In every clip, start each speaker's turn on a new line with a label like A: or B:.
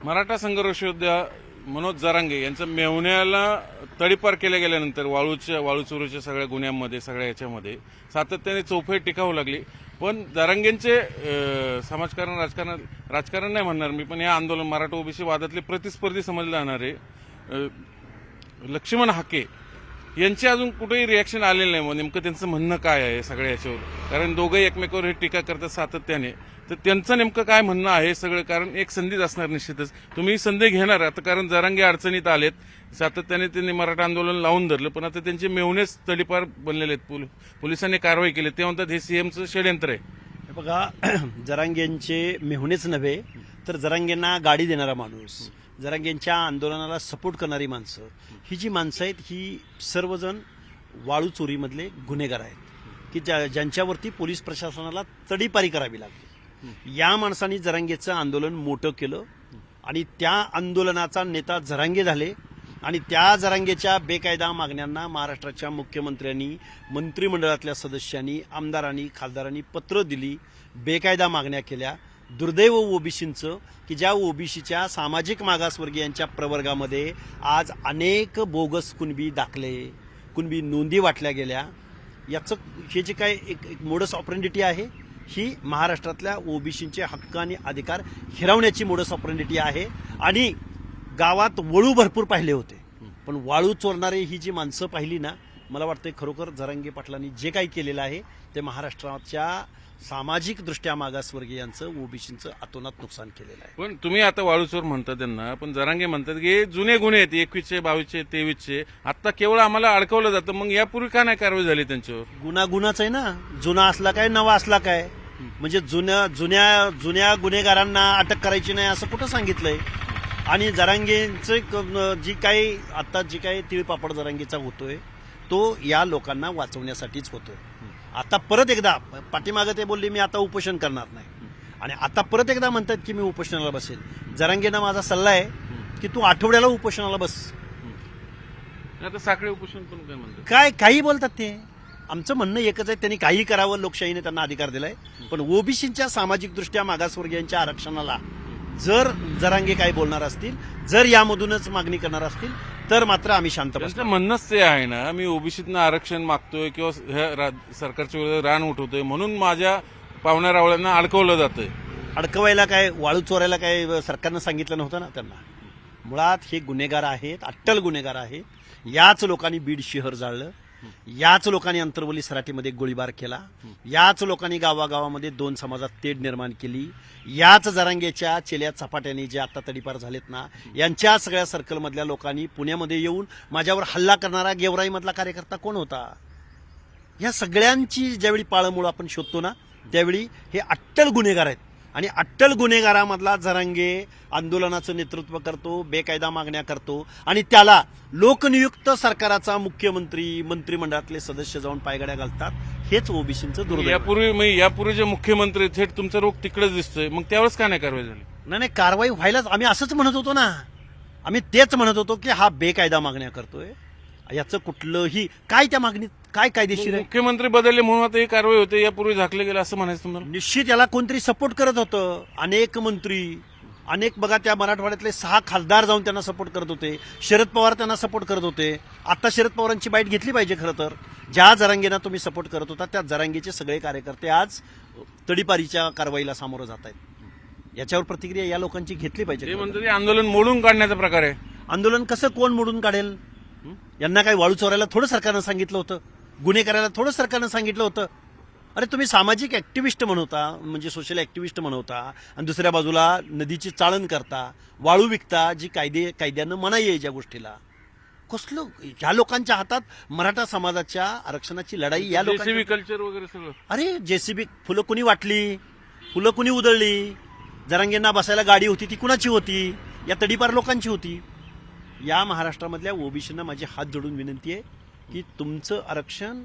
A: मराठा संघर्ष योद्धा मनोज जरांगे यांचं मेहुण्याला तडीपार केल्या गेल्यानंतर वाळूचोरीच्या सगळ्या गुन्ह्यांमध्ये सगळ्या याच्यामध्ये सातत्याने चौफेर टिकावं लागली. पण जरांगेंचे राजकारण नाही म्हणणार मी, पण या आंदोलन मराठा ओबीसी वादातले प्रतिस्पर्धी समजले जाणारे लक्ष्मण हाके यांची अजून कुठेही रिॲक्शन आलेलं नाही. नेमकं त्यांचं म्हणणं काय आहे सगळ्या याच्यावर, कारण दोघंही एकमेकावर हे टीका करतात सातत्याने. तर त्यांचं नेमकं काय म्हणणं आहे सगळं, कारण एक संधीच असणार निश्चितच. तुम्ही संधी घेणार आता, कारण जरांगे अडचणीत आलेत, सातत्याने त्यांनी मराठा आंदोलन लावून धरलं, पण आता त्यांचे मेहुणेच तडीपार बनलेले आहेत. पोलिसांनी कारवाई केली, ते म्हणतात हे सीएमचं षडयंत्र आहे.
B: हे बघा, जरांगेंचे मेहुणेच नव्हे तर जरांगेंना गाडी देणारा माणूस, जरांगेंच्या आंदोलनाला सपोर्ट करणारी माणसं, ही जी माणसं आहेत ही सर्वजण वाळू चोरीमधले गुन्हेगार आहेत की ज्यांच्यावरती पोलीस प्रशासनाला तडीपारी करावी लागली. या माणसांनी जरांगेचं आंदोलन मोठं केलं आणि त्या आंदोलनाचा नेता जरांगे झाले आणि त्या जरांगेच्या बेकायदा मागण्यांना महाराष्ट्राच्या मुख्यमंत्र्यांनी, मंत्रिमंडळातल्या सदस्यांनी, आमदारांनी, खासदारांनी पत्र दिली, बेकायदा मागण्या केल्या. दुर्दैव ओबीसींचं की ज्या ओबीसीच्या सामाजिक मागासवर्गीयांच्या प्रवर्गामध्ये आज अनेक बोगस कुणबी दाखले, कुणबी नोंदी वाटल्या गेल्या. याचं हे जे काय एक मोडस ऑपरेंडिटी आहे, ही महाराष्ट्रातल्या ओबीसींचे हक्क आणि अधिकार हिरावण्याची मोडस ऑपरेंडिटी आहे. आणि गावात वळू भरपूर पाहिले होते, पण वाळू चोरणारे ही जी माणसं पाहिली ना, मला वाटतं खरोखर जरांगे पाटलांनी जे काही केलेलं आहे ते महाराष्ट्राच्या सामाजिक दृष्ट्या मागासवर्गीयांचं, ओबीसींचं अतोनात नुकसान केलेलं आहे.
A: पण तुम्ही आता वाळूचोर म्हणता त्यांना, पण जरांगे म्हणतात की जुने गुन्हे आहेत, 21चे, 22चे, 23चे, आता केवळ आम्हाला अडकवलं जातं. मग यापूर्वी का नाही कारवाई झाली त्यांच्यावर?
B: गुन्हाच आहे ना, जुना असला काय नवा असला काय. म्हणजे जुन्या गुन्हेगारांना अटक करायची नाही असं कुठं सांगितलंय? आणि जरांगेंचं जी काही तिळपापड जरांगेचा होतोय तो या लोकांना वाचवण्यासाठीच होतोय. आता परत एकदा पाठीमागं ते बोलले मी आता उपोषण करणार नाही, आणि आता परत एकदा म्हणतात की मी उपोषणाला बसेल. जरांगेंना माझा सल्ला आहे की तू आठवड्याला उपोषणाला बस.
A: आता साखळे उपोषण पण काय म्हणतात,
B: काही बोलतात ते. आमचं म्हणणं एकच आहे, त्यांनी काही करावं, लोकशाहीने त्यांना अधिकार दिलाय. पण ओबीसींच्या सामाजिकदृष्ट्या मागासवर्गीयांच्या आरक्षणाला जर जरांगे काय बोलणार असतील, जर यामधूनच मागणी करणार असतील, तर मात्र आम्ही शांत बसतो.
A: त्यांचं म्हणणंच ते आहे ना, मी ओबीसीतनं आरक्षण मागतोय किंवा सरकारच्या विरोधात रान उठवतोय म्हणून माझ्या पाहुण्या रावळ्यांना अडकवलं जातंय.
B: अडकवायला काय, वाळू चोरायला काय सरकारनं सांगितलं नव्हतं ना त्यांना. मुळात हे गुन्हेगार आहेत, अट्टल गुन्हेगार आहेत. याच लोकांनी बीड शहर जाळलं, याच लोकांनी अंतरवली सराटीमध्ये गोळीबार केला, याच लोकांनी गावागावामध्ये 2 समाजात तेढ निर्माण केली. याच जरांगेच्या चेल्या चपाट्याने जे आता तडीपार झालेत ना, यांच्या सगळ्या सर्कलमधल्या लोकांनी पुण्यामध्ये येऊन माझ्यावर हल्ला करणारा गेवराईमधला कार्यकर्ता कोण होता, या सगळ्यांची ज्यावेळी पाळंमुळं आपण शोधतो ना, त्यावेळी हे अट्टल गुन्हेगार आहेत. आणि अट्टल गुन्हेगारामधला जरांगे आंदोलनाचं नेतृत्व करतो, बेकायदा मागण्या करतो, आणि त्याला लोकनियुक्त सरकाराचा मुख्यमंत्री, मंत्रिमंडळातले सदस्य जाऊन पायगड्या घालतात. हेच ओबीसींचं दुर्दैव.
A: यापूर्वी जे मुख्यमंत्री थेट तुमचा रोग तिकडेच दिसतोय, मग त्यावेळेस का नाही कारवाई झाली?
B: नाही, कारवाई व्हायलाच आम्ही असंच म्हणत होतो ना. आम्ही तेच म्हणत होतो की हा बेकायदा मागण्या करतोय. याचं कुठलंही काय त्या मागणीत काय कायदेशीर आहे?
A: मुख्यमंत्री बदलले म्हणून आता ही कारवाई होते, यापूर्वी झाकलं गेलं असं म्हणायचं तुम्हाला?
B: निश्चित याला कोणतरी सपोर्ट करत होतं. अनेक मंत्री, बघा त्या मराठवाड्यातले 6 खासदार जाऊन त्यांना सपोर्ट करत होते. शरद पवार त्यांना सपोर्ट करत होते. आता शरद पवारांची बाईट घेतली पाहिजे. खरं तर ज्या जरांगेंना तुम्ही सपोर्ट करत होता त्या जरांगेचे सगळे कार्यकर्ते आज तडीपारीच्या कारवाईला सामोरं जात आहेत. याच्यावर प्रतिक्रिया या लोकांची घेतली पाहिजे.
A: ते म्हणतात आंदोलन मोडून काढण्याचा प्रकार आहे.
B: आंदोलन कसं कोण मोडून काढेल? यांना काही वाळू चोरायला थोडं सरकारनं सांगितलं होतं, गुन्हे करायला थोडं सरकारनं सांगितलं होतं. अरे तुम्ही सामाजिक ऍक्टिव्हिस्ट म्हणवता, म्हणजे सोशल ऍक्टिव्हिस्ट म्हणवता, आणि दुसऱ्या बाजूला नदीची चाळण करता, वाळू विकता, जी कायद्यानं मनाई आहे ज्या गोष्टीला. कसलं ह्या लोकांच्या हातात मराठा समाजाच्या आरक्षणाची लढाई. या
A: जेसीबी कल्चर वगैरे सगळं.
B: अरे जेसीबी फुलं कुणी वाटली, फुलं कुणी उधळली, जरांगेंना बसायला गाडी होती ती कुणाची होती? या तडीपार लोकांची होती. या महाराष्ट्रामधल्या ओबीसींना माझी हात जोडून विनंती आहे की तुमचं आरक्षण,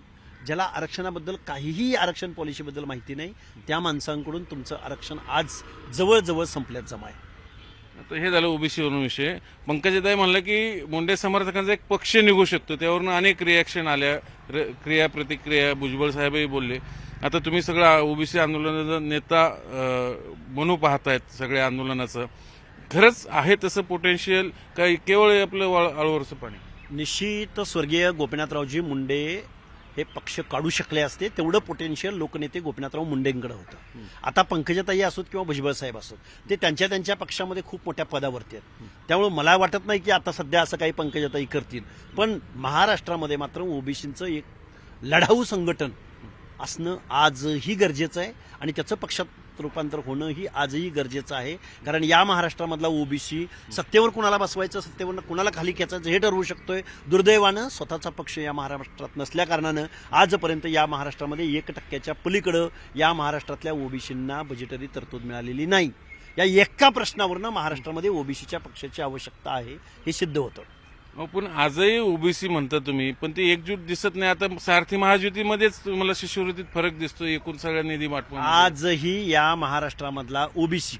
B: ज्याला आरक्षणाबद्दल काहीही आरक्षण पॉलिसीबद्दल माहिती नाही, त्या माणसांकडून तुमचं आरक्षण आज जवळजवळ संपल्यात जमा आहे.
A: आता हे झालं ओबीसीवरून विषय. पंकजाताई म्हणलं की मुंडे समर्थकांचा एक पक्ष निघू शकतो, त्यावरून अनेक रिॲक्शन आल्या, क्रिया प्रतिक्रिया. भुजबळ साहेबही बोलले. आता तुम्ही सगळं ओबीसी आंदोलनाचा नेता म्हणू पाहतायत सगळ्या आंदोलनाचं, खरंच आहे तसं पोटेन्शियल का केवळ आपलं आळवरचं पाणी?
B: निश्चित स्वर्गीय गोपीनाथरावजी मुंडे हे पक्ष काढू शकले असते, तेवढं पोटेन्शियल लोकनेते गोपीनाथराव मुंडेंकडे होतं. आता पंकजाताई असोत किंवा भुजबळ साहेब असोत, ते त्यांच्या त्यांच्या पक्षामध्ये खूप मोठ्या पदावरती आहेत. त्यामुळे मला वाटत नाही की आता सध्या असं काही पंकजाताई करतील. पण महाराष्ट्रामध्ये मात्र ओबीसीचं एक लढाऊ संघटन असणं आजही गरजेचं आहे आणि त्याचं पक्षात रूपांतर होणं ही आजही गरजेचं आहे. कारण या महाराष्ट्रामधला ओबीसी सत्तेवर कुणाला बसवायचं, सत्तेवर कुणाला खाली खेचायचं हे ठरवू शकतोय. दुर्दैवानं स्वतःचा पक्ष या महाराष्ट्रात नसल्या कारणानं आजपर्यंत या महाराष्ट्रामध्ये 1% पलीकडं या महाराष्ट्रातल्या ओबीसींना बजेटरी तरतूद मिळालेली नाही. या एका प्रश्नावरनं महाराष्ट्रामध्ये ओबीसीच्या पक्षाची आवश्यकता आहे हे सिद्ध होतं.
A: पण आजही ओबीसी म्हणता तुम्ही, पण ते एकजूट दिसत नाही. आता सारथी महायुतीमध्येच तुम्हाला शिष्यवृत्तीत फरक दिसतो एकूण सगळ्या निधी वाटप.
B: आजही या महाराष्ट्रामधला ओबीसी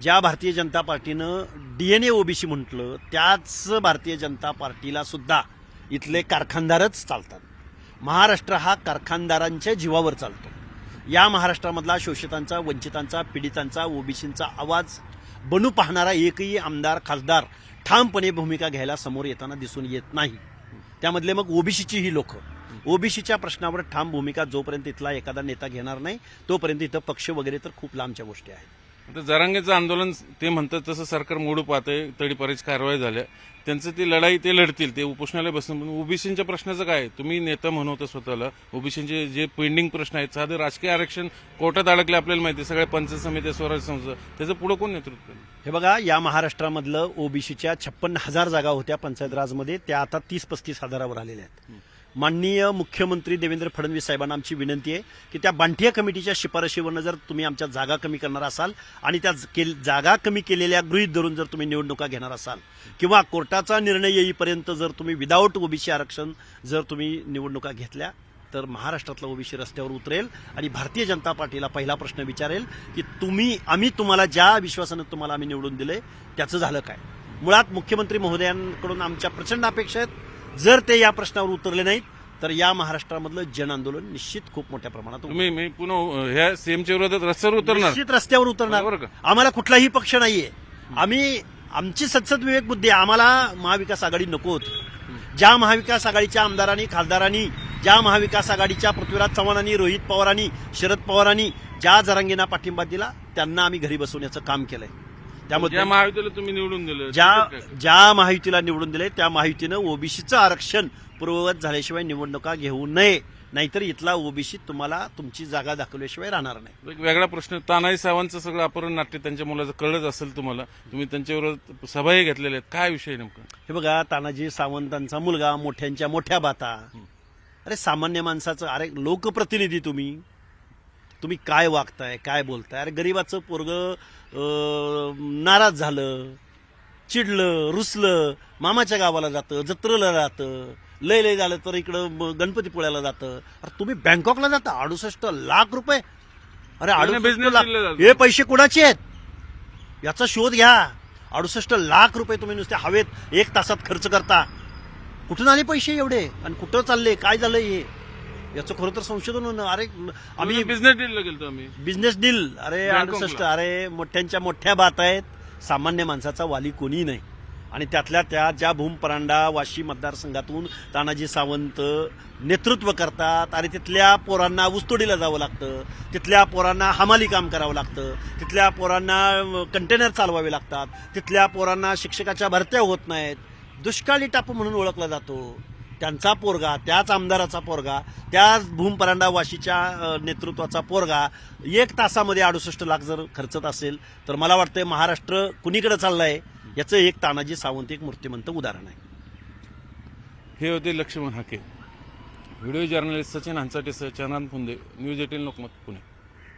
B: ज्या भारतीय जनता पार्टीनं डीएनए ओबीसी म्हटलं, त्याच भारतीय जनता पार्टीला सुद्धा इथले कारखानदारच चालतात. महाराष्ट्र हा कारखानदारांच्या जीवावर चालतो. या महाराष्ट्रामधला शोषितांचा, वंचितांचा, पीडितांचा, ओबीसींचा आवाज बनू पाहणारा एकही आमदार, खासदार ठामपणे भूमिका घ्यायला समोर येताना दिसून येत नाही. त्यामधले मग ओबीसीची ही लोक ओबीसीच्या प्रश्नावर ठाम भूमिका जोपर्यंत इथला एखादा नेता घेणार नाही तोपर्यंत इथं पक्ष वगैरे तर खूप लांबच्या गोष्टी आहेत.
A: आता जरांगेचं आंदोलन ते म्हणतात तसं सरकार मोडू पाहतंय, तडीपारीच कारवाई झाल्या, त्यांचं ती लढाई ते लढतील, ते उपोषणाला बसून. पण ओबीसींच्या प्रश्नाचं काय? तुम्ही नेता म्हणवता स्वतःला, ओबीसींचे जे पेंडिंग प्रश्न आहेत, साधं राजकीय आरक्षण कोर्टात अडकले आपल्याला माहिती, सगळ्या पंचायत समित्या, स्वराज्य संस्था, त्याचं पुढे कोण नेतृत्व करेल?
B: हे बघा, या महाराष्ट्रामधलं ओबीसीच्या 56,000 जागा होत्या पंचायत राजमध्ये, त्या आता 30-35 हजारावर आलेल्या आहेत. माननीय मुख्यमंत्री देवेंद्र फडणवीस साहेबांना आमची विनंती आहे की त्या बांठिया कमिटीच्या शिफारशीवरनं जर तुम्ही आमच्या जागा कमी करणार असाल आणि त्या जागा कमी केलेल्या गृहीत धरून जर तुम्ही निवडणुका घेणार असाल किंवा कोर्टाचा निर्णय येईपर्यंत जर तुम्ही विदाऊट ओबीसी आरक्षण जर तुम्ही निवडणुका घेतल्या तर महाराष्ट्रातला ओबीसी रस्त्यावर उतरेल आणि भारतीय जनता पार्टीला पहिला प्रश्न विचारेल की आम्ही तुम्हाला ज्या विश्वासानं तुम्हाला आम्ही निवडून दिले त्याचं झालं काय. मुळात मुख्यमंत्री महोदयांकडून आमच्या प्रचंड अपेक्षा आहेत. जर ते या प्रश्नावर उतरले नाहीत तर या महाराष्ट्रामधलं जन आंदोलन निश्चित खूप मोठ्या प्रमाणात
A: तुम्ही पुन्हा ह्या सीएमच्या विरोधात रस्त्यावर उतरणार?
B: निश्चित रस्त्यावर उतरणार.
A: बरोबर का?
B: आम्हाला कुठलाही पक्ष नाहीये. आमची सदसद विवेक बुद्धी आहे. आम्हाला महाविकास आघाडी नको होती. ज्या महाविकास आघाडीच्या आमदारांनी, खासदारांनी, ज्या महाविकास आघाडीच्या पृथ्वीराज चव्हाणांनी, रोहित पवारांनी, शरद पवारांनी ज्या जरांगेंना पाठिंबा दिला त्यांना आम्ही घरी बसवण्याचं काम केलंय. त्यामुळे
A: ज्या महायुतीला तुम्ही निवडून दिलं,
B: ज्या महायुतीला निवडून दिले त्या महायुतीनं ओबीसीचं आरक्षण पूर्ववत झाल्याशिवाय निवडणुका घेऊ नये, नाहीतर इथला ओबीसी तुम्हाला तुमची जागा दाखवल्याशिवाय राहणार नाही.
A: एक वेगळा प्रश्न, तानाजी सावंतचं सगळं अपहरण नाट्य त्यांच्या मुलाचं कळलंच असेल तुम्हाला, तुम्ही त्यांच्यावर सभाही घेतलेल्या आहेत, काय विषय नेमका?
B: हे बघा, तानाजी सावंतांचा मुलगा, मोठ्यांच्या मोठ्या बाता. अरे सामान्य माणसाचं, अरे लोकप्रतिनिधी तुम्ही काय वागताय, काय बोलताय? अरे गरीबाचं पोरग नाराज झालं, चिडलं, रुसलं, मामाच्या गावाला जातं, जत्रेला जातं, लय झालं तर इकडं गणपतीपुळ्याला जातं. अरे तुम्ही बँकॉकला जाता, 68 लाख रुपये. अरे 68 लाख हे पैसे कुणाचे आहेत याचा शोध घ्या. 68 लाख रुपये तुम्ही नुसते हवेत 1 तासात खर्च करता. कुठून आले पैसे एवढे आणि कुठं चालले, काय झालं हे? याचं खरं तर संशोधन होणं. अरे आम्ही
A: बिझनेस डीलला गेलो, आम्ही
B: बिझनेस डील. अरे 68, अरे मोठ्यांच्या मोठ्या बात आहेत. सामान्य माणसाचा वाली कोणी नाही. आणि त्यातल्या त्या ज्या भूमपरांडा वाशी मतदारसंघातून तानाजी सावंत नेतृत्व करतात, आणि तिथल्या पोरांना ऊसतोडीला जावं लागतं, तिथल्या पोरांना हमाली काम करावं लागतं, तिथल्या पोरांना कंटेनर चालवावे लागतात, तिथल्या पोरांना शिक्षकाच्या भरत्या होत नाहीत, दुष्काळी टापू म्हणून ओळखला जातो. त्यांचा पोरगा, त्याच आमदाराचा पोरगा, त्याच भूमपरांडा वाशीच्या नेतृत्वाचा पोरगा 1 तासामध्ये 68 लाख जर खर्चत असेल तर मला वाटतंय महाराष्ट्र कुणीकडे चाललाय याचं एक तानाजी सावंत एक मूर्तिमंत उदाहरण आहे.
A: हे होते लक्ष्मण हाके, व्हिडिओ जर्नलिस्ट सचिन हंचाटेसह चंद्रकांत फुंदे, न्यूज 18 लोकमत, पुणे.